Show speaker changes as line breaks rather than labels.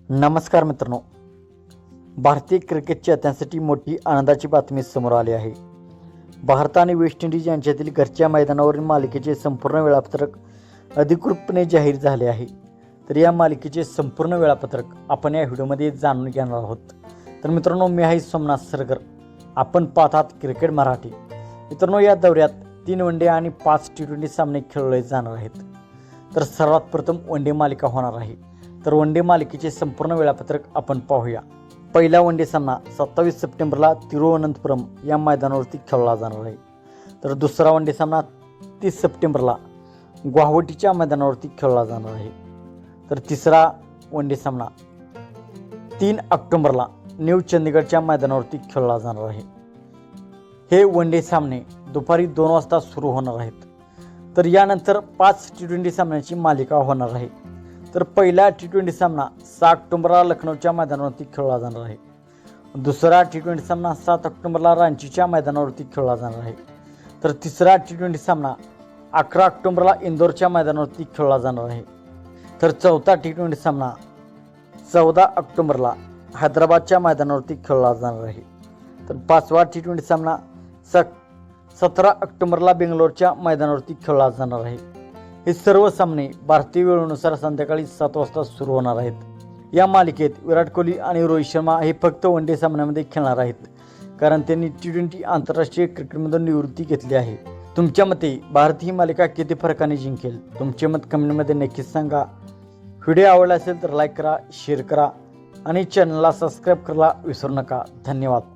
नमस्कार मित्रांनो, भारतीय क्रिकेट चाहत्यांसाठी मोठी आनंदाची बातमी समोर आली आहे। भारत आणि वेस्ट इंडिज यांच्यातील घरच्या मैदानावरील मालिकेचे संपूर्ण वेळापत्रक अधिकृतपणे जाहीर झाले आहे। तर या मालिकेचे संपूर्ण वेळापत्रक आपण या व्हिडिओमध्ये जाणून घेणार आहोत। तर मित्रांनो, मी आहे सोमनाथ सरगर, आपण पाहतात क्रिकेट मराठी। मित्रांनो, या दौऱ्यात 3 वनडे आणि 5 T20 सामने खेळले जाणार आहेत। तर सर्वात प्रथम वनडे मालिका होणार आहे। तर वनडे मालिकेचे संपूर्ण वेळापत्रक आपण पाहूया। पहिला वनडे सामना 27 सप्टेंबरला तिरुवनंतपुरम या मैदानावरती खेळला जाणार आहे। तर दुसरा वनडे सामना 30 सप्टेंबरला गुवाहाटीच्या मैदानावरती खेळला जाणार आहे। तर तिसरा वनडे सामना 3 ऑक्टोबरला न्यू चंदीगडच्या मैदानावरती खेळला जाणार आहे। हे वनडे सामने दुपारी 2 वाजता सुरू होणार आहेत। तर यानंतर 5 T20 सामन्यांची मालिका होणार आहे। तर पहिला T20 सामना 6 ऑक्टोबरला लखनौच्या मैदानावरती खेळला जाणार आहे। दुसरा T20 सामना 7 ऑक्टोबरला रांचीच्या मैदानावरती खेळला जाणार आहे। तर तिसरा T20 सामना 11 ऑक्टोबरला इंदोरच्या मैदानावरती खेळला जाणार आहे। तर चौथा T20 सामना 14 ऑक्टोबरला हैदराबादच्या मैदानावरती खेळला जाणार आहे। तर पाचवा T20 सामना 17 ऑक्टोबरला बेंगलोरच्या मैदानावरती खेळला जाणार आहे। हे सर्व सामने भारतीय वेळेनुसार संध्याकाळी 7 वाजता सुरू होणार आहेत। या मालिकेत विराट कोहली आणि रोहित शर्मा हे फक्त वनडे सामन्यामध्ये खेळणार आहेत, कारण त्यांनी T20 आंतरराष्ट्रीय क्रिकेटमधून निवृत्ती घेतली आहे। तुमच्या मते भारत ही मालिका किती फरकाने जिंकेल? तुमचे मत कमेंटमध्ये नक्कीच सांगा। व्हिडिओ आवडला असेल तर लाईक करा, शेअर करा आणि चॅनलला सबस्क्राईब करायला विसरू नका। धन्यवाद।